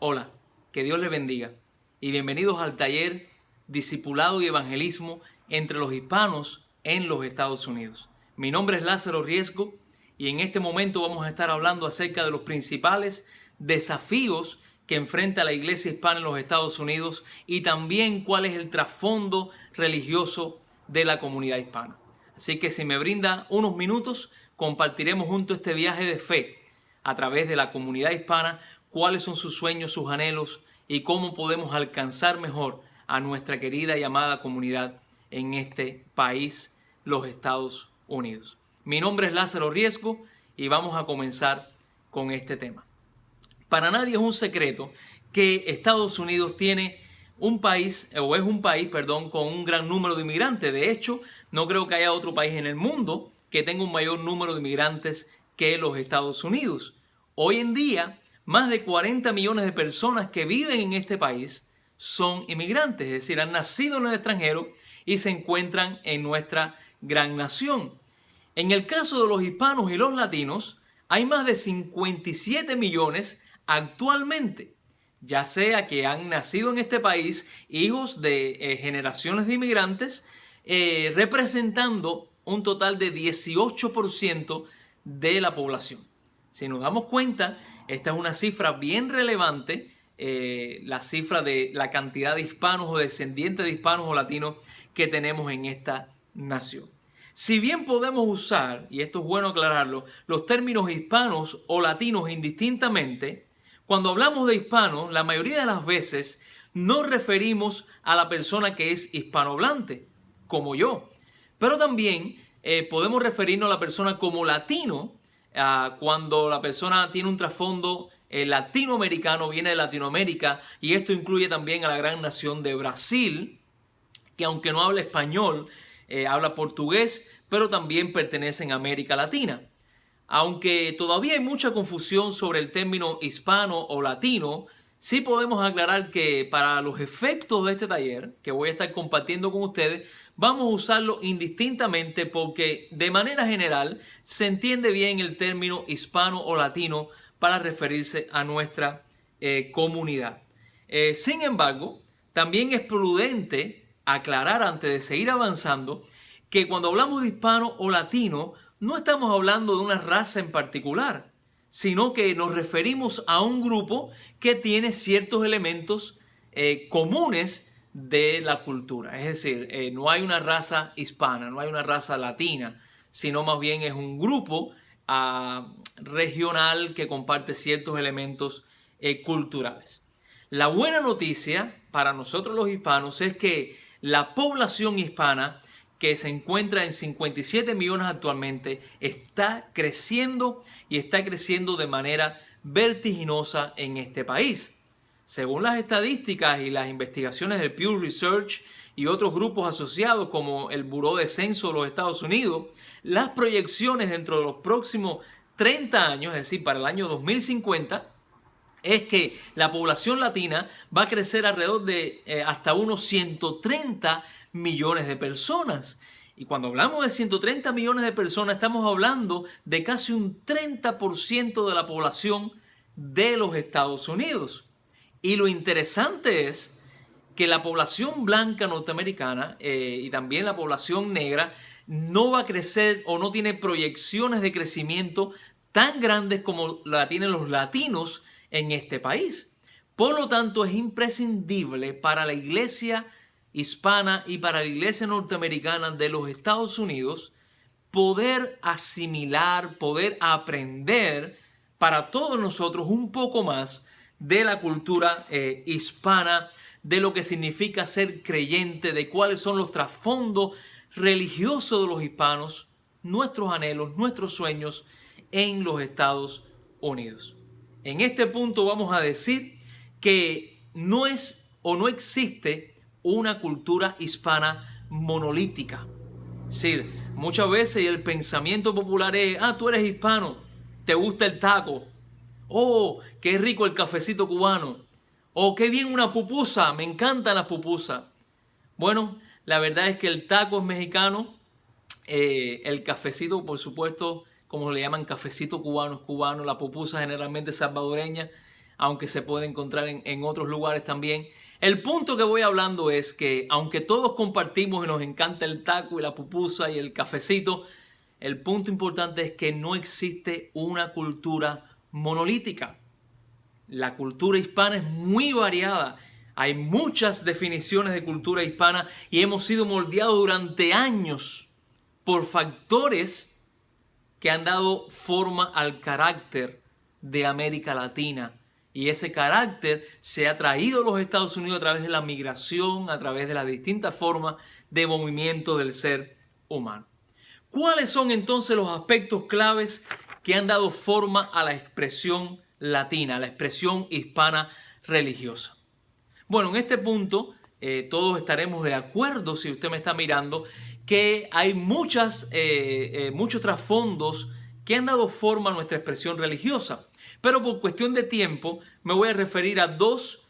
Hola, que Dios les bendiga y bienvenidos al taller Discipulado y Evangelismo entre los hispanos en los Estados Unidos. Mi nombre es Lázaro Riesgo y en este momento vamos a estar hablando acerca de los principales desafíos que enfrenta la iglesia hispana en los Estados Unidos y también cuál es el trasfondo religioso de la comunidad hispana. Así que si me brinda unos minutos, compartiremos juntos este viaje de fe a través de la comunidad hispana, cuáles son sus sueños, sus anhelos y cómo podemos alcanzar mejor a nuestra querida y amada comunidad en este país, los Estados Unidos. Mi nombre es Lázaro Riesgo y vamos a comenzar con este tema. Para nadie es un secreto que Estados Unidos tiene un país con un gran número de inmigrantes. De hecho, no creo que haya otro país en el mundo que tenga un mayor número de inmigrantes que los Estados Unidos. Hoy en día, más de 40 millones de personas que viven en este país son inmigrantes, es decir, han nacido en el extranjero y se encuentran en nuestra gran nación. En el caso de los hispanos y los latinos, hay más de 57 millones actualmente, ya sea que han nacido en este país, hijos de generaciones de inmigrantes, representando un total de 18% de la población. Si nos damos cuenta, esta es una cifra bien relevante, la cifra de la cantidad de hispanos o descendientes de hispanos o latinos que tenemos en esta nación. Si bien podemos usar, y esto es bueno aclararlo, los términos hispanos o latinos indistintamente, cuando hablamos de hispanos, la mayoría de las veces nos referimos a la persona que es hispanohablante, como yo. Pero también podemos referirnos a la persona como latino, cuando la persona tiene un trasfondo latinoamericano, viene de Latinoamérica, y esto incluye también a la gran nación de Brasil, que aunque no habla español, habla portugués, pero también pertenecen a América Latina. Aunque todavía hay mucha confusión sobre el término hispano o latino, sí podemos aclarar que para los efectos de este taller, que voy a estar compartiendo con ustedes, vamos a usarlo indistintamente porque de manera general se entiende bien el término hispano o latino para referirse a nuestra comunidad. Sin embargo, también es prudente aclarar antes de seguir avanzando que cuando hablamos de hispano o latino no estamos hablando de una raza en particular, sino que nos referimos a un grupo que tiene ciertos elementos comunes de la cultura. Es decir, no hay una raza hispana, no hay una raza latina, sino más bien es un grupo regional que comparte ciertos elementos culturales. La buena noticia para nosotros los hispanos es que la población hispana, que se encuentra en 57 millones actualmente, está creciendo y está creciendo de manera vertiginosa en este país. Según las estadísticas y las investigaciones del Pew Research y otros grupos asociados como el Buró de Censo de los Estados Unidos, las proyecciones dentro de los próximos 30 años, es decir, para el año 2050, es que la población latina va a crecer alrededor de hasta unos 130 millones de personas. Y cuando hablamos de 130 millones de personas, estamos hablando de casi un 30% de la población de los Estados Unidos. Y lo interesante es que la población blanca norteamericana y también la población negra no va a crecer o no tiene proyecciones de crecimiento tan grandes como la tienen los latinos en este país. Por lo tanto, es imprescindible para la iglesia hispana y para la iglesia norteamericana de los Estados Unidos poder asimilar, poder aprender para todos nosotros un poco más de la cultura hispana, de lo que significa ser creyente, de cuáles son los trasfondos religiosos de los hispanos, nuestros anhelos, nuestros sueños en los Estados Unidos. En este punto vamos a decir que no es o no existe una cultura hispana monolítica. Es decir, muchas veces el pensamiento popular es, tú eres hispano, te gusta el taco, qué rico el cafecito cubano, qué bien una pupusa, me encantan las pupusas. Bueno, la verdad es que el taco es mexicano, el cafecito, por supuesto, como le llaman cafecito cubano, es cubano, la pupusa generalmente salvadoreña. aunque se puede encontrar en otros lugares también. El punto que voy hablando es que aunque todos compartimos y nos encanta el taco y la pupusa y el cafecito, el punto importante es que no existe una cultura monolítica. La cultura hispana es muy variada. Hay muchas definiciones de cultura hispana y hemos sido moldeados durante años por factores que han dado forma al carácter de América Latina. Y ese carácter se ha traído a los Estados Unidos a través de la migración, a través de las distintas formas de movimiento del ser humano. ¿Cuáles son entonces los aspectos claves que han dado forma a la expresión latina, a la expresión hispana religiosa? Bueno, en este punto todos estaremos de acuerdo, si usted me está mirando, que hay muchos trasfondos que han dado forma a nuestra expresión religiosa. Pero por cuestión de tiempo me voy a referir a dos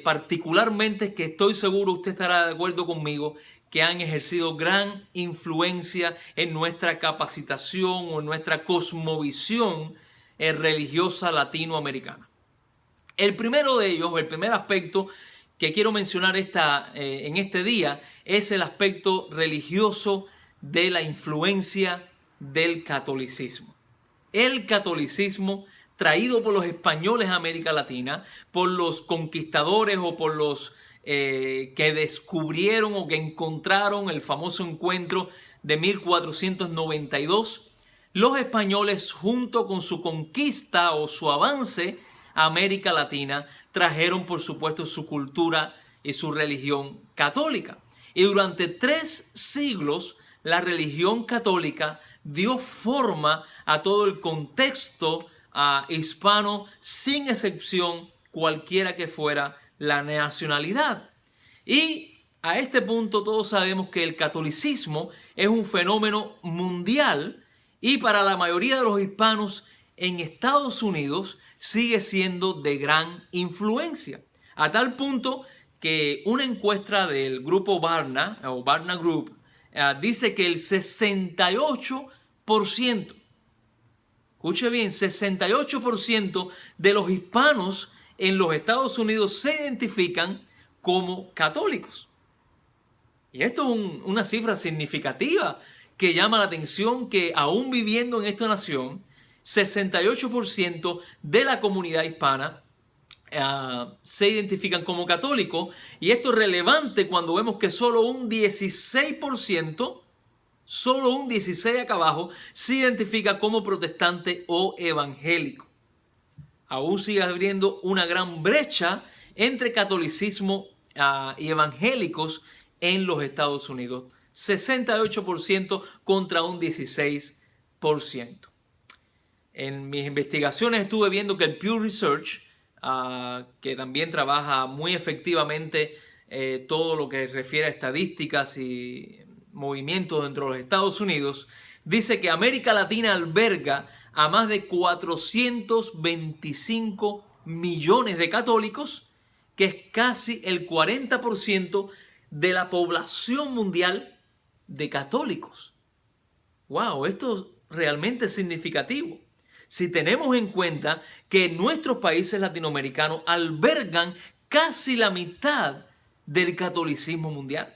particularmente que estoy seguro usted estará de acuerdo conmigo, que han ejercido gran influencia en nuestra capacitación o en nuestra cosmovisión religiosa latinoamericana. El primero de ellos, el primer aspecto que quiero mencionar en este día, es el aspecto religioso de la influencia del catolicismo. El catolicismo traído por los españoles a América Latina, por los conquistadores o por los que descubrieron o que encontraron el famoso encuentro de 1492, los españoles, junto con su conquista o su avance a América Latina, trajeron por supuesto su cultura y su religión católica. Y durante 3 siglos la religión católica dio forma a todo el contexto hispano, sin excepción cualquiera que fuera la nacionalidad. Y a este punto todos sabemos que el catolicismo es un fenómeno mundial y para la mayoría de los hispanos en Estados Unidos sigue siendo de gran influencia. A tal punto que una encuesta del grupo Barna o Barna Group dice que el 68%, escuche bien, 68% de los hispanos en los Estados Unidos se identifican como católicos. Y esto es una cifra significativa que llama la atención, que aún viviendo en esta nación, 68% de la comunidad hispana se identifican como católicos. Y esto es relevante cuando vemos que solo un 16%, solo un 16 acá abajo, se identifica como protestante o evangélico. Aún sigue habiendo una gran brecha entre catolicismo y evangélicos en los Estados Unidos. 68% contra un 16%. En mis investigaciones estuve viendo que el Pew Research, que también trabaja muy efectivamente todo lo que refiere a estadísticas y movimientos dentro de los Estados Unidos, dice que América Latina alberga a más de 425 millones de católicos, que es casi el 40% de la población mundial de católicos. ¡Wow! Esto es realmente significativo. Si tenemos en cuenta que nuestros países latinoamericanos albergan casi la mitad del catolicismo mundial.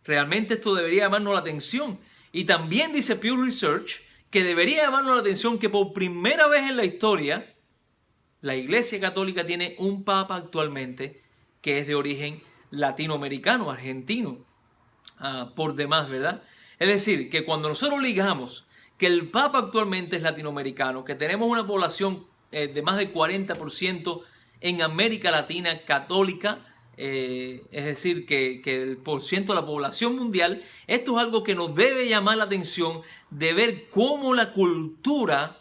Realmente esto debería llamarnos la atención. Y también dice Pew Research que debería llamarnos la atención que por primera vez en la historia la Iglesia Católica tiene un papa actualmente que es de origen latinoamericano, argentino, por demás, ¿verdad? Es decir, que cuando nosotros ligamos que el papa actualmente es latinoamericano, que tenemos una población de más de 40% en América Latina católica, es decir, que el porciento de la población mundial, esto es algo que nos debe llamar la atención de ver cómo la cultura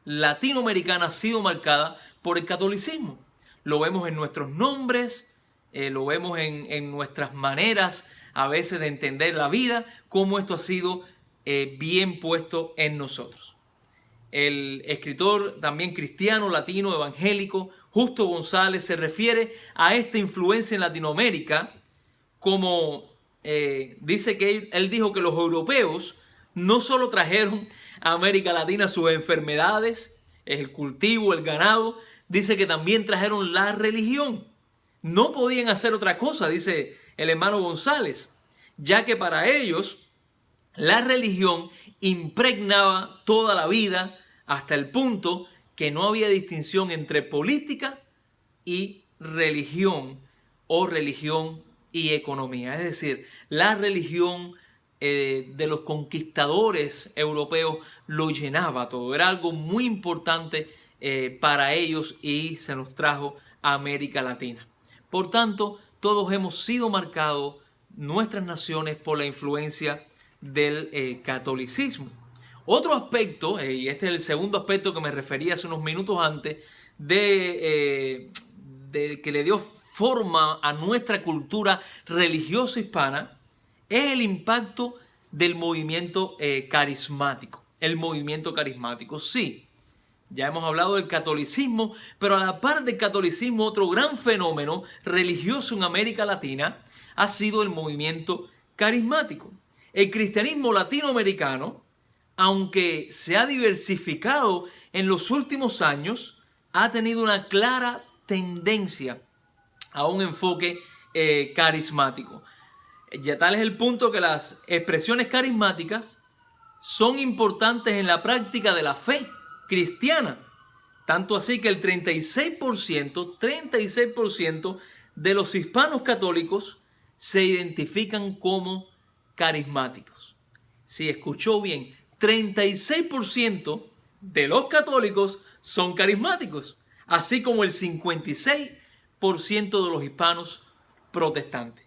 latinoamericana ha sido marcada por el catolicismo. Lo vemos en nuestros nombres, lo vemos en nuestras maneras a veces de entender la vida, cómo esto ha sido bien puesto en nosotros. El escritor también cristiano, latino, evangélico, Justo González, se refiere a esta influencia en Latinoamérica como dice que él dijo que los europeos no solo trajeron a América Latina sus enfermedades, el cultivo, el ganado. dice que también trajeron la religión. No podían hacer otra cosa, dice el hermano González, ya que para ellos la religión impregnaba toda la vida hasta el punto que no había distinción entre política y religión o religión y economía. Es decir, la religión de los conquistadores europeos lo llenaba todo. Era algo muy importante para ellos y se nos trajo a América Latina. Por tanto, todos hemos sido marcados, nuestras naciones, por la influencia del catolicismo. Otro aspecto, y este es el segundo aspecto que me refería hace unos minutos antes, de que le dio forma a nuestra cultura religiosa hispana, es el impacto del movimiento carismático. El movimiento carismático, sí. Ya hemos hablado del catolicismo, pero a la par del catolicismo, otro gran fenómeno religioso en América Latina ha sido el movimiento carismático. El cristianismo latinoamericano, aunque se ha diversificado en los últimos años, ha tenido una clara tendencia a un enfoque carismático. Ya tal es el punto que las expresiones carismáticas son importantes en la práctica de la fe cristiana. Tanto así que el 36% de los hispanos católicos se identifican como carismáticos. Si escuchó bien, 36% de los católicos son carismáticos, así como el 56% de los hispanos protestantes.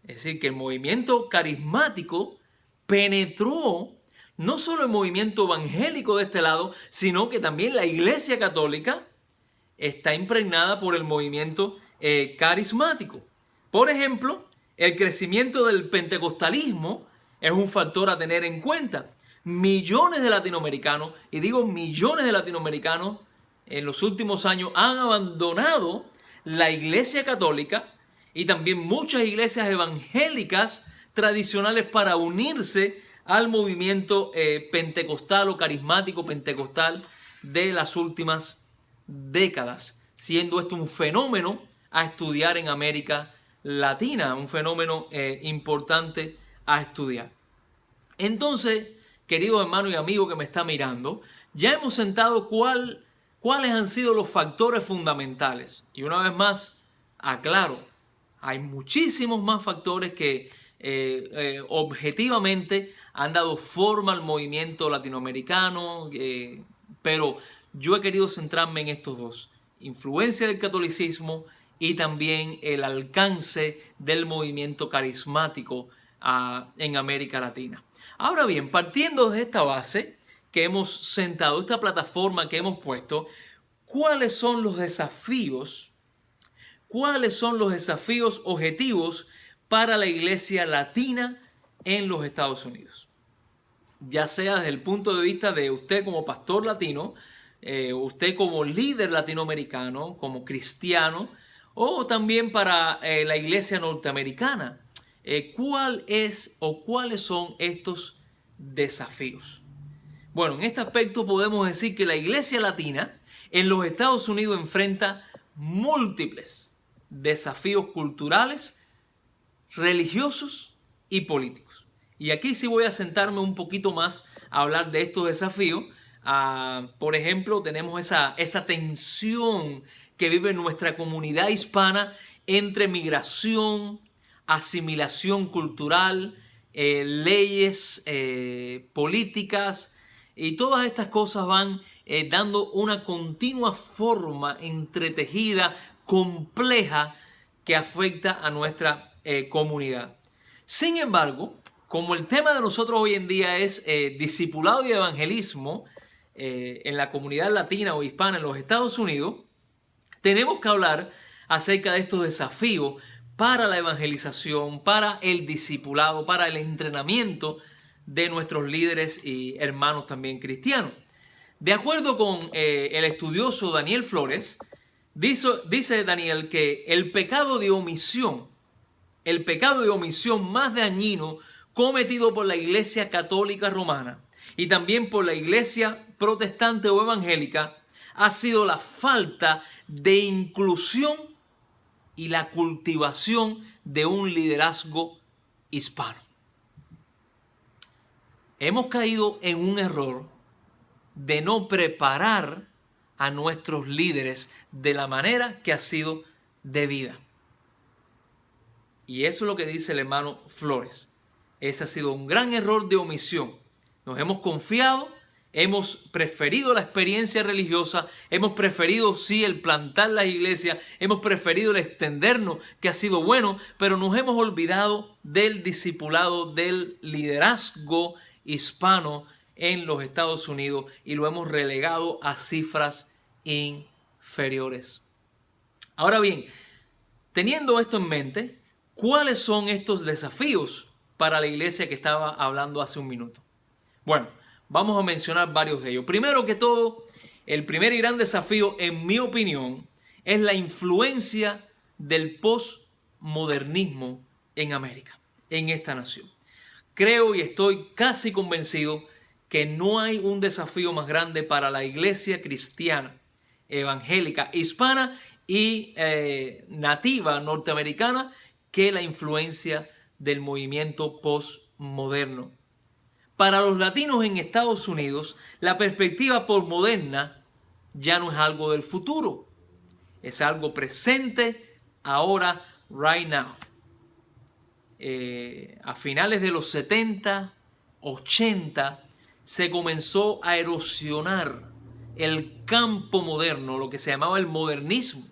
Es decir, que el movimiento carismático penetró no solo el movimiento evangélico de este lado, sino que también la Iglesia Católica está impregnada por el movimiento carismático. Por ejemplo, el crecimiento del pentecostalismo es un factor a tener en cuenta. Millones de latinoamericanos, y digo millones de latinoamericanos, en los últimos años han abandonado la Iglesia Católica y también muchas iglesias evangélicas tradicionales para unirse al movimiento pentecostal o carismático pentecostal de las últimas décadas, siendo esto un fenómeno a estudiar en América Latina, un fenómeno importante a estudiar. Entonces, querido hermano y amigo que me está mirando, ya hemos sentado cuáles han sido los factores fundamentales. Y una vez más, aclaro, hay muchísimos más factores que objetivamente han dado forma al movimiento latinoamericano, pero yo he querido centrarme en estos dos: influencia del catolicismo y también el alcance del movimiento carismático en América Latina. Ahora bien, partiendo de esta base que hemos sentado, esta plataforma que hemos puesto, ¿cuáles son los desafíos? ¿Cuáles son los desafíos objetivos para la iglesia latina en los Estados Unidos? Ya sea desde el punto de vista de usted como pastor latino, usted como líder latinoamericano, como cristiano, o también para la iglesia norteamericana. ¿Cuál es o cuáles son estos desafíos? Bueno, en este aspecto podemos decir que la iglesia latina en los Estados Unidos enfrenta múltiples desafíos culturales, religiosos y políticos. Y aquí sí voy a sentarme un poquito más a hablar de estos desafíos. Por ejemplo, tenemos esa tensión que vive nuestra comunidad hispana entre migración, asimilación cultural, leyes políticas, y todas estas cosas van dando una continua forma entretejida, compleja, que afecta a nuestra comunidad. Sin embargo, como el tema de nosotros hoy en día es discipulado y evangelismo en la comunidad latina o hispana en los Estados Unidos, tenemos que hablar acerca de estos desafíos para la evangelización, para el discipulado, para el entrenamiento de nuestros líderes y hermanos también cristianos. De acuerdo con el estudioso Daniel Flores, dice Daniel que el pecado de omisión más dañino cometido por la Iglesia Católica Romana y también por la Iglesia protestante o evangélica ha sido la falta de inclusión y la cultivación de un liderazgo hispano. Hemos caído en un error de no preparar a nuestros líderes de la manera que ha sido debida. Y eso es lo que dice el hermano Flores. Ese ha sido un gran error de omisión. Nos hemos confiado, hemos preferido la experiencia religiosa, hemos preferido sí el plantar las iglesias, hemos preferido el extendernos, que ha sido bueno, pero nos hemos olvidado del discipulado, del liderazgo hispano en los Estados Unidos y lo hemos relegado a cifras inferiores. Ahora bien, teniendo esto en mente, ¿cuáles son estos desafíos para la iglesia que estaba hablando hace un minuto? Bueno, vamos a mencionar varios de ellos. Primero que todo, el primer y gran desafío, en mi opinión, es la influencia del postmodernismo en América, en esta nación. Creo y estoy casi convencido que no hay un desafío más grande para la iglesia cristiana, evangélica, hispana y nativa norteamericana que la influencia del movimiento postmoderno. Para los latinos en Estados Unidos, la perspectiva postmoderna ya no es algo del futuro, es algo presente ahora, right now. A finales de los 70, 80, se comenzó a erosionar el campo moderno, lo que se llamaba el modernismo.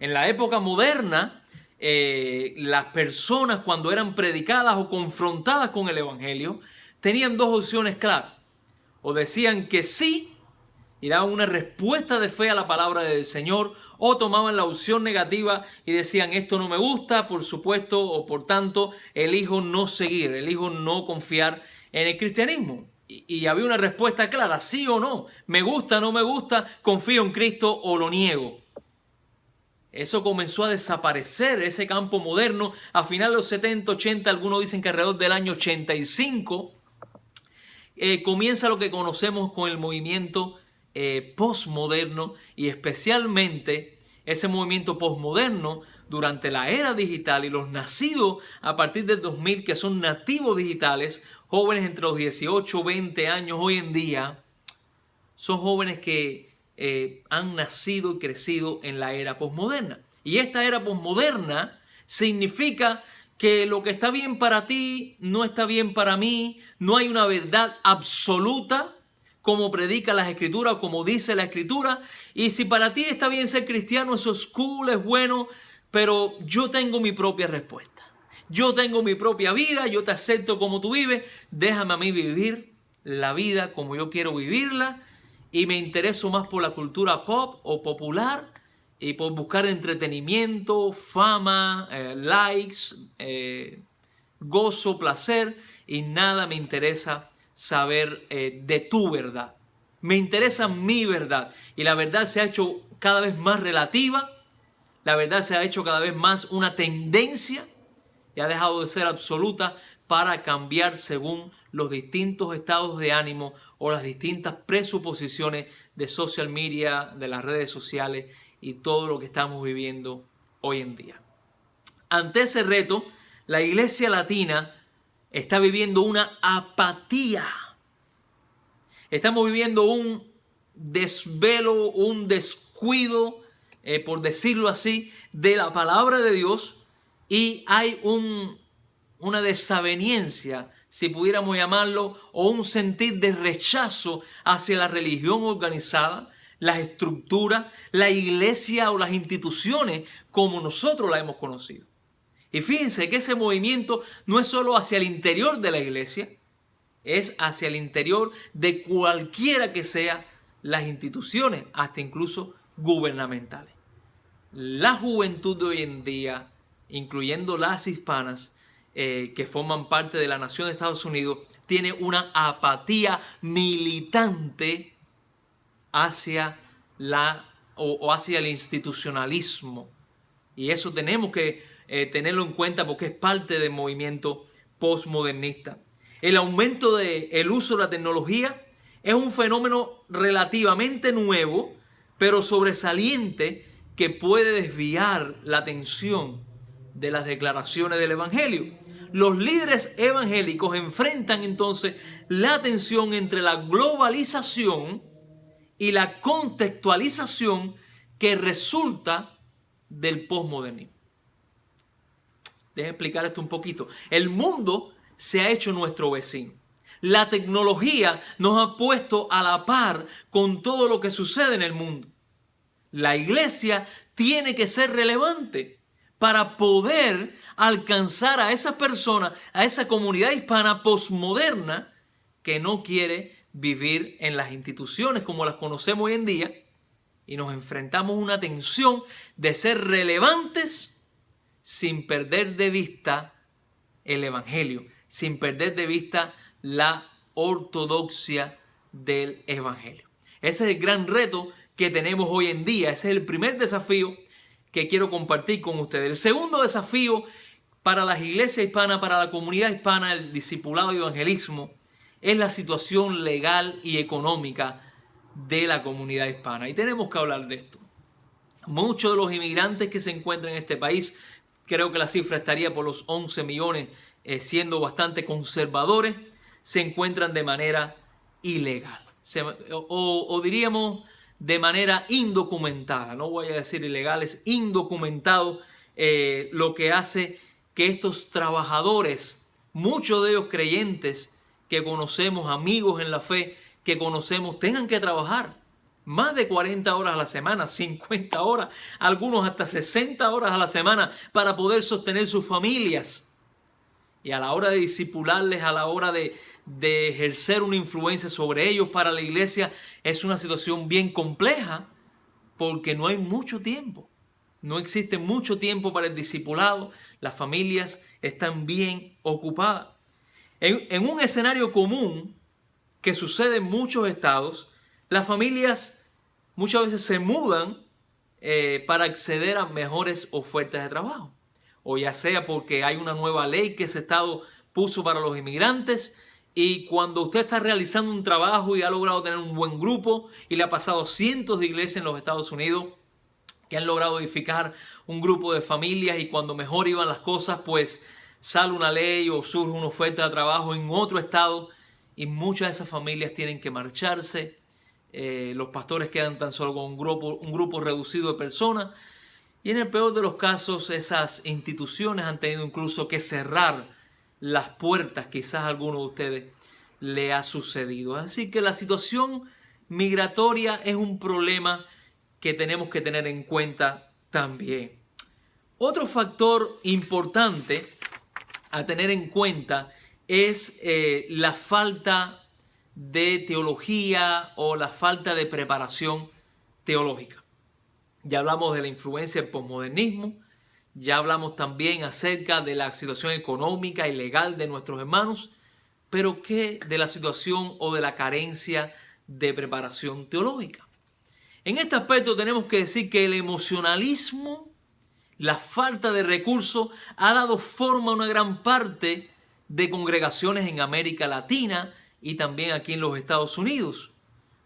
En la época moderna, las personas cuando eran predicadas o confrontadas con el evangelio, tenían dos opciones claras. O decían que sí y daban una respuesta de fe a la palabra del Señor, o tomaban la opción negativa y decían esto no me gusta, por supuesto, o por tanto elijo no seguir, elijo no confiar en el cristianismo. Y había una respuesta clara, sí o no, me gusta, no me gusta, confío en Cristo o lo niego. Eso comenzó a desaparecer, ese campo moderno, a finales de los 70, 80, algunos dicen que alrededor del año 85, comienza lo que conocemos con el movimiento postmoderno, y especialmente ese movimiento postmoderno durante la era digital, y los nacidos a partir del 2000 que son nativos digitales, jóvenes entre los 18 20 años hoy en día, son jóvenes que han nacido y crecido en la era postmoderna. Y esta era postmoderna significa que lo que está bien para ti no está bien para mí, no hay una verdad absoluta como predica las escrituras o como dice la escritura, y si para ti está bien ser cristiano, eso es cool, es bueno, pero yo tengo mi propia respuesta, yo tengo mi propia vida, yo te acepto como tú vives, déjame a mí vivir la vida como yo quiero vivirla, y me intereso más por la cultura pop o popular y por buscar entretenimiento, fama, likes, gozo, placer, y nada me interesa saber de tu verdad. Me interesa mi verdad, y la verdad se ha hecho cada vez más relativa, la verdad se ha hecho cada vez más una tendencia y ha dejado de ser absoluta para cambiar según los distintos estados de ánimo o las distintas presuposiciones de social media, de las redes sociales y todo lo que estamos viviendo hoy en día. Ante ese reto, la iglesia latina está viviendo una apatía. Estamos viviendo un desvelo, un descuido, por decirlo así, de la palabra de Dios, y hay una desaveniencia, si pudiéramos llamarlo, o un sentir de rechazo hacia la religión organizada, las estructuras, la iglesia o las instituciones como nosotros la hemos conocido. Y fíjense que ese movimiento no es solo hacia el interior de la iglesia, es hacia el interior de cualquiera que sean las instituciones, hasta incluso gubernamentales. La juventud de hoy en día, incluyendo las hispanas, que forman parte de la nación de Estados Unidos, tiene una apatía militante hacia hacia el institucionalismo. Y eso tenemos que tenerlo en cuenta porque es parte del movimiento postmodernista. El aumento del uso de la tecnología es un fenómeno relativamente nuevo, pero sobresaliente que puede desviar la atención de las declaraciones del Evangelio. Los líderes evangélicos enfrentan entonces la tensión entre la globalización y la contextualización que resulta del posmodernismo. Déjenme explicar esto un poquito. El mundo se ha hecho nuestro vecino. La tecnología nos ha puesto a la par con todo lo que sucede en el mundo. La iglesia tiene que ser relevante para poder alcanzar a esa persona, a esa comunidad hispana posmoderna que no quiere vivir en las instituciones como las conocemos hoy en día, y nos enfrentamos a una tensión de ser relevantes sin perder de vista el Evangelio, sin perder de vista la ortodoxia del Evangelio. Ese es el gran reto que tenemos hoy en día. Ese es el primer desafío que quiero compartir con ustedes. El segundo desafío para las iglesias hispanas, para la comunidad hispana, el discipulado y evangelismo, es la situación legal y económica de la comunidad hispana. Y tenemos que hablar de esto. Muchos de los inmigrantes que se encuentran en este país, creo que la cifra estaría por los 11 millones, siendo bastante conservadores, se encuentran de manera ilegal. O diríamos de manera indocumentada, no voy a decir ilegales, indocumentados, lo que hace que estos trabajadores, muchos de ellos creyentes que conocemos, amigos en la fe que conocemos, tengan que trabajar más de 40 horas a la semana, 50 horas, algunos hasta 60 horas a la semana para poder sostener sus familias. Y a la hora de discipularles, a la hora de ejercer una influencia sobre ellos para la iglesia, es una situación bien compleja porque no hay mucho tiempo. No existe mucho tiempo para el discipulado. Las familias están bien ocupadas. En un escenario común que sucede en muchos estados, las familias muchas veces se mudan para acceder a mejores ofertas de trabajo. O ya sea porque hay una nueva ley que ese estado puso para los inmigrantes, y cuando usted está realizando un trabajo y ha logrado tener un buen grupo, y le ha pasado a cientos de iglesias en los Estados Unidos que han logrado edificar un grupo de familias, y cuando mejor iban las cosas, pues sale una ley o surge una oferta de trabajo en otro estado y muchas de esas familias tienen que marcharse. Los pastores quedan tan solo con un grupo reducido de personas, y en el peor de los casos esas instituciones han tenido incluso que cerrar las puertas. Quizás a alguno de ustedes le ha sucedido. Así que la situación migratoria es un problema que tenemos que tener en cuenta también. Otro factor importante a tener en cuenta es la falta de teología o la falta de preparación teológica. Ya hablamos de la influencia del posmodernismo, ya hablamos también acerca de la situación económica y legal de nuestros hermanos, pero ¿qué de la situación o de la carencia de preparación teológica? En este aspecto tenemos que decir que el emocionalismo, la falta de recursos, ha dado forma a una gran parte de congregaciones en América Latina y también aquí en los Estados Unidos.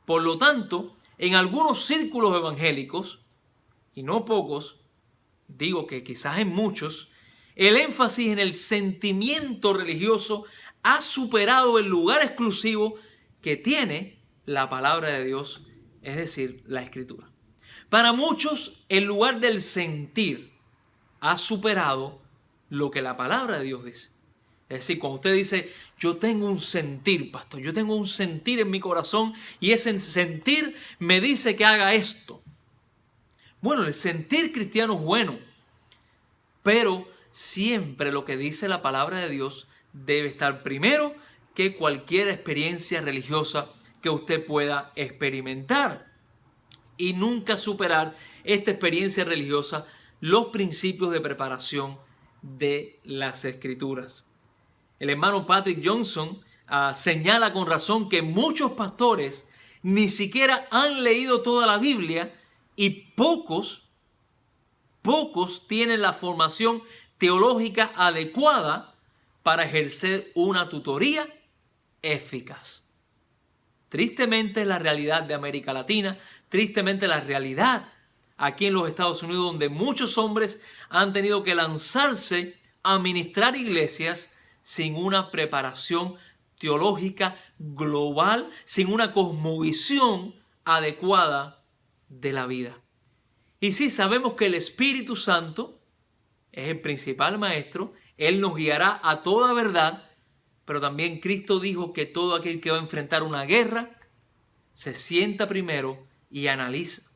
Por lo tanto, en algunos círculos evangélicos, y no pocos, digo que quizás en muchos, el énfasis en el sentimiento religioso ha superado el lugar exclusivo que tiene la palabra de Dios, es decir, la Escritura. Para muchos, el lugar del sentir ha superado lo que la palabra de Dios dice. Es decir, cuando usted dice, yo tengo un sentir, pastor, yo tengo un sentir en mi corazón y ese sentir me dice que haga esto. Bueno, el sentir cristiano es bueno, pero siempre lo que dice la palabra de Dios debe estar primero que cualquier experiencia religiosa que usted pueda experimentar, y nunca superar esta experiencia religiosa los principios de preparación de las Escrituras. El hermano Patrick Johnson señala con razón que muchos pastores ni siquiera han leído toda la Biblia y pocos tienen la formación teológica adecuada para ejercer una tutoría eficaz. Tristemente es la realidad de América Latina, tristemente la realidad aquí en los Estados Unidos, donde muchos hombres han tenido que lanzarse a ministrar iglesias sin una preparación teológica global, sin una cosmovisión adecuada de la vida. Y sí, sabemos que el Espíritu Santo es el principal maestro, Él nos guiará a toda verdad, pero también Cristo dijo que todo aquel que va a enfrentar una guerra se sienta primero y analiza.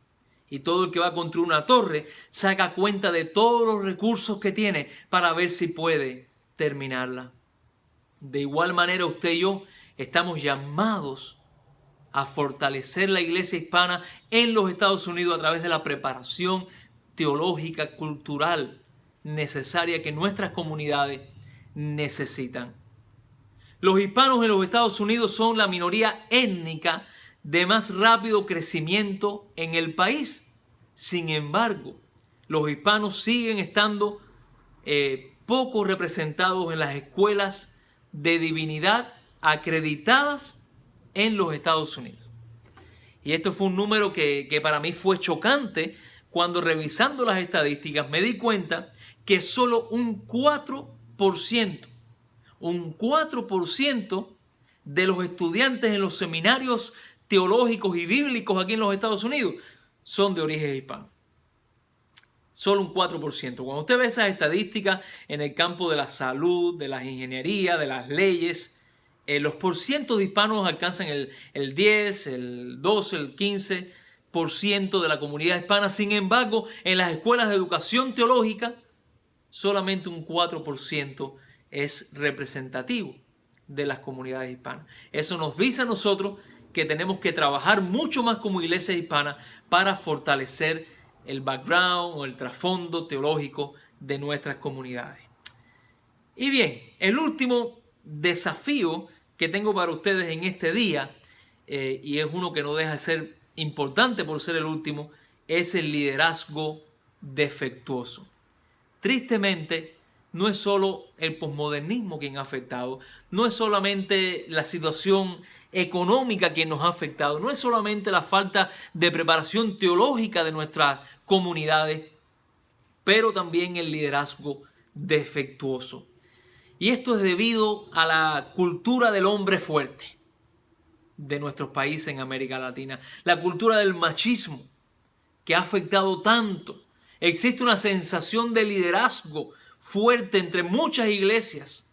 Y todo el que va a construir una torre saca cuenta de todos los recursos que tiene para ver si puede terminarla. De igual manera, usted y yo estamos llamados a fortalecer la iglesia hispana en los Estados Unidos a través de la preparación teológica, cultural necesaria que nuestras comunidades necesitan. Los hispanos en los Estados Unidos son la minoría étnica de más rápido crecimiento en el país. Sin embargo, los hispanos siguen estando poco representados en las escuelas de divinidad acreditadas en los Estados Unidos. Y esto fue un número que para mí fue chocante cuando, revisando las estadísticas, me di cuenta que solo un 4% de los estudiantes en los seminarios teológicos y bíblicos aquí en los Estados Unidos son de origen hispano. Solo un 4%. Cuando usted ve esas estadísticas en el campo de la salud, de las ingenierías, de las leyes, los porcientos de hispanos alcanzan el 10, el 12, el 15% de la comunidad hispana. Sin embargo, en las escuelas de educación teológica, solamente un 4% es representativo de las comunidades hispanas. Eso nos dice a nosotros que tenemos que trabajar mucho más como iglesia hispana para fortalecer el background o el trasfondo teológico de nuestras comunidades. Y bien, el último desafío que tengo para ustedes en este día, y es uno que no deja de ser importante por ser el último, es el liderazgo defectuoso. Tristemente, no es solo el posmodernismo quien ha afectado, no es solamente la situación económica quien nos ha afectado, no es solamente la falta de preparación teológica de nuestras comunidades, pero también el liderazgo defectuoso. Y esto es debido a la cultura del hombre fuerte de nuestros países en América Latina, la cultura del machismo que ha afectado tanto. Existe una sensación de liderazgo fuerte entre muchas iglesias.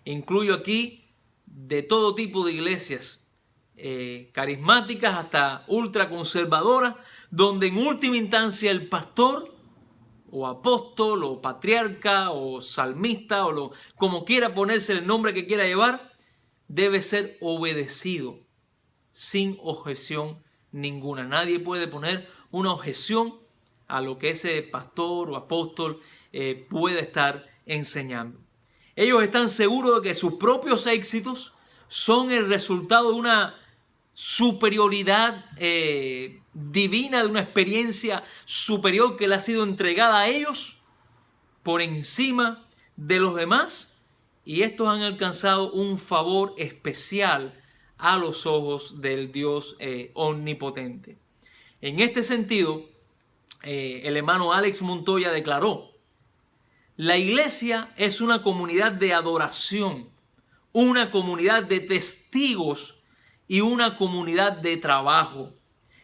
Incluyo aquí de todo tipo de iglesias, carismáticas hasta ultraconservadoras, donde en última instancia el pastor o apóstol o patriarca o salmista o como quiera ponerse el nombre que quiera llevar, debe ser obedecido sin objeción ninguna. Nadie puede poner una objeción a lo que ese pastor o apóstol puede estar enseñando. Ellos están seguros de que sus propios éxitos son el resultado de una superioridad divina, de una experiencia superior que le ha sido entregada a ellos por encima de los demás, y estos han alcanzado un favor especial a los ojos del Dios omnipotente. En este sentido, el hermano Alex Montoya declaró: la iglesia es una comunidad de adoración, una comunidad de testigos y una comunidad de trabajo.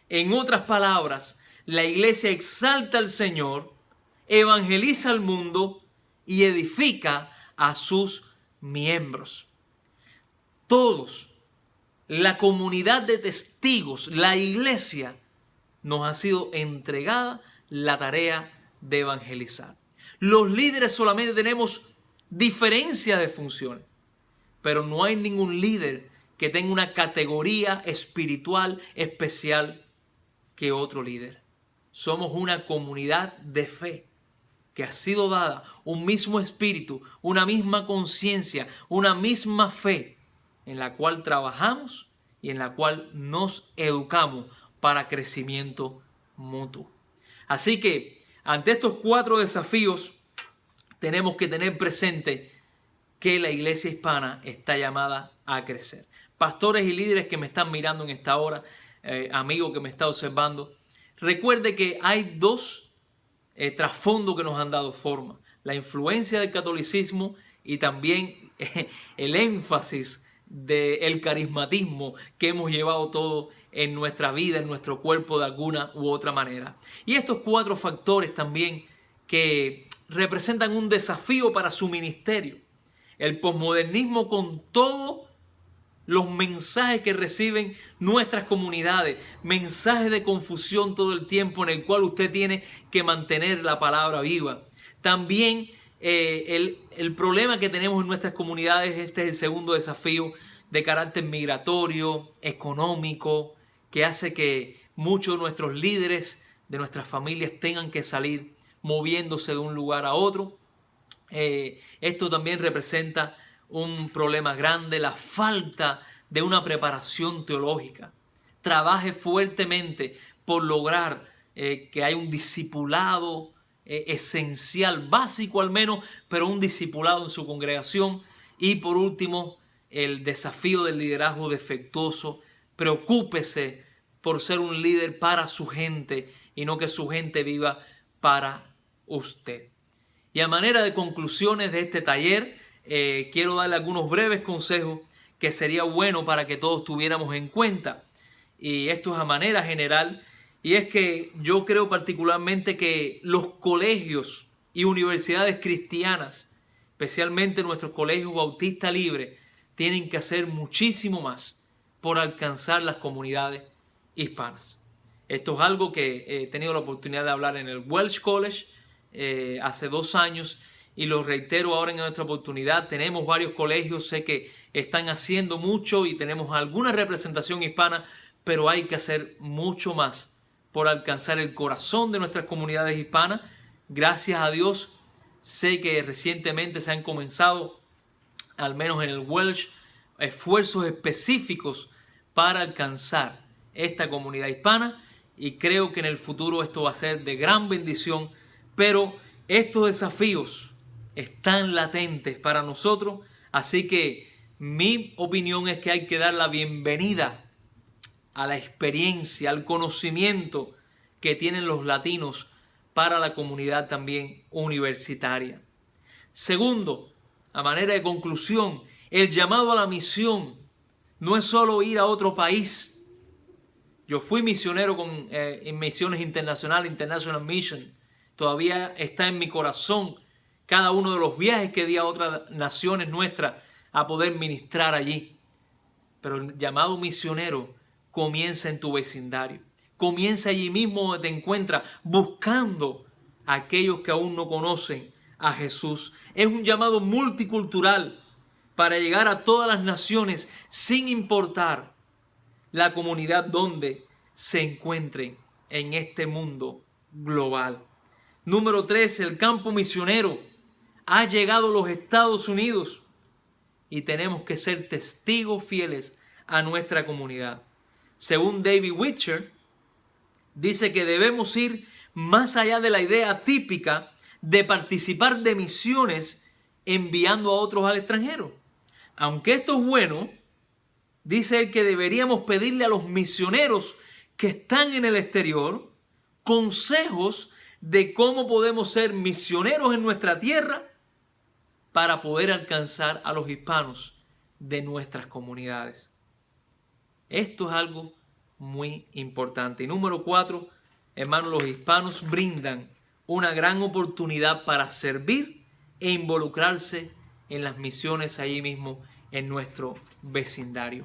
En otras palabras, la iglesia exalta al Señor, evangeliza al mundo y edifica a sus miembros. Todos, la comunidad de testigos, la iglesia, nos ha sido entregada la tarea de evangelizar. Los líderes solamente tenemos diferencias de funciones, pero no hay ningún líder que tenga una categoría espiritual especial que otro líder. Somos una comunidad de fe que ha sido dada un mismo espíritu, una misma conciencia, una misma fe en la cual trabajamos y en la cual nos educamos para crecimiento mutuo. Así que ante estos 4 desafíos tenemos que tener presente que la iglesia hispana está llamada a crecer. Pastores y líderes que me están mirando en esta hora, amigo que me está observando, recuerde que hay dos trasfondos que nos han dado forma: la influencia del catolicismo y también el énfasis del carismatismo que hemos llevado todo en nuestra vida, en nuestro cuerpo de alguna u otra manera. Y estos cuatro factores también que representan un desafío para su ministerio. El posmodernismo, con todos los mensajes que reciben nuestras comunidades, mensajes de confusión todo el tiempo, en el cual usted tiene que mantener la palabra viva. También el problema que tenemos en nuestras comunidades, este es el segundo desafío, de carácter migratorio, económico, que hace que muchos de nuestros líderes, de nuestras familias, tengan que salir moviéndose de un lugar a otro. Esto también representa un problema grande, la falta de una preparación teológica. Trabaje fuertemente por lograr que haya un discipulado esencial, básico al menos, pero un discipulado en su congregación. Y por último, el desafío del liderazgo defectuoso. Preocúpese por ser un líder para su gente y no que su gente viva para usted. Y a manera de conclusiones de este taller, quiero darle algunos breves consejos que sería bueno para que todos tuviéramos en cuenta. Y esto es a manera general. Y es que yo creo particularmente que los colegios y universidades cristianas, especialmente nuestros colegios Bautista Libre, tienen que hacer muchísimo más por alcanzar las comunidades hispanas. Esto es algo que he tenido la oportunidad de hablar en el Welsh College hace 2 años y lo reitero ahora en nuestra oportunidad. Tenemos varios colegios, sé que están haciendo mucho y tenemos alguna representación hispana, pero hay que hacer mucho más por alcanzar el corazón de nuestras comunidades hispanas. Gracias a Dios, sé que recientemente se han comenzado, al menos en el Welsh, esfuerzos específicos para alcanzar esta comunidad hispana, y creo que en el futuro esto va a ser de gran bendición. Pero estos desafíos están latentes para nosotros, así que mi opinión es que hay que dar la bienvenida a la experiencia, al conocimiento que tienen los latinos para la comunidad también universitaria. Segundo, a manera de conclusión, el llamado a la misión no es solo ir a otro país. Yo fui misionero en misiones internacionales, International Mission. Todavía está en mi corazón cada uno de los viajes que di a otras naciones nuestras a poder ministrar allí. Pero el llamado misionero comienza en tu vecindario. Comienza allí mismo donde te encuentras, buscando a aquellos que aún no conocen a Jesús. Es un llamado multicultural para llegar a todas las naciones sin importar la comunidad donde se encuentren en este mundo global. Número 3, el campo misionero ha llegado a los Estados Unidos y tenemos que ser testigos fieles a nuestra comunidad. Según David Witcher, dice que debemos ir más allá de la idea típica de participar de misiones enviando a otros al extranjero. Aunque esto es bueno, dice él que deberíamos pedirle a los misioneros que están en el exterior consejos de cómo podemos ser misioneros en nuestra tierra para poder alcanzar a los hispanos de nuestras comunidades. Esto es algo muy importante. Y número 4, hermanos, los hispanos brindan una gran oportunidad para servir e involucrarse en las misiones allí mismo en nuestro vecindario.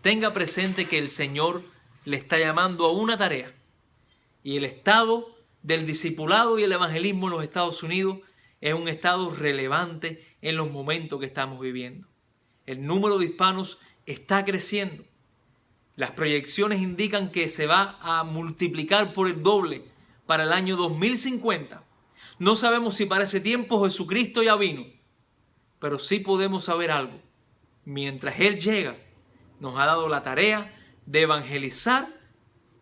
Tenga presente que el Señor le está llamando a una tarea, y el estado del discipulado y el evangelismo en los Estados Unidos es un estado relevante en los momentos que estamos viviendo. El número de hispanos está creciendo. Las proyecciones indican que se va a multiplicar por el doble para el año 2050. No sabemos si para ese tiempo Jesucristo ya vino, pero sí podemos saber algo. Mientras Él llega, nos ha dado la tarea de evangelizar,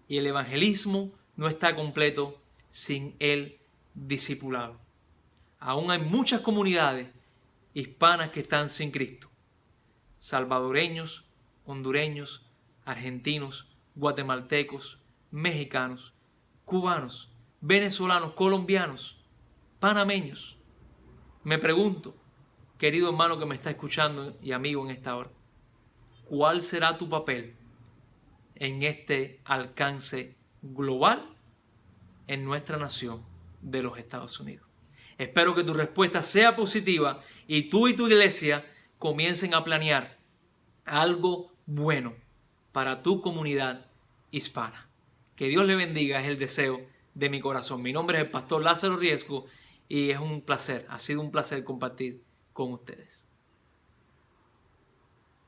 y el evangelismo no está completo sin el discipulado. Aún hay muchas comunidades hispanas que están sin Cristo. Salvadoreños, hondureños, argentinos, guatemaltecos, mexicanos, cubanos, venezolanos, colombianos, panameños. Me pregunto, querido hermano que me está escuchando y amigo en esta hora, ¿cuál será tu papel en este alcance global en nuestra nación de los Estados Unidos? Espero que tu respuesta sea positiva y tú y tu iglesia comiencen a planear algo bueno para tu comunidad hispana. Que Dios le bendiga, es el deseo de mi corazón. Mi nombre es el pastor Lázaro Riesco y es un placer, ha sido un placer compartir con ustedes.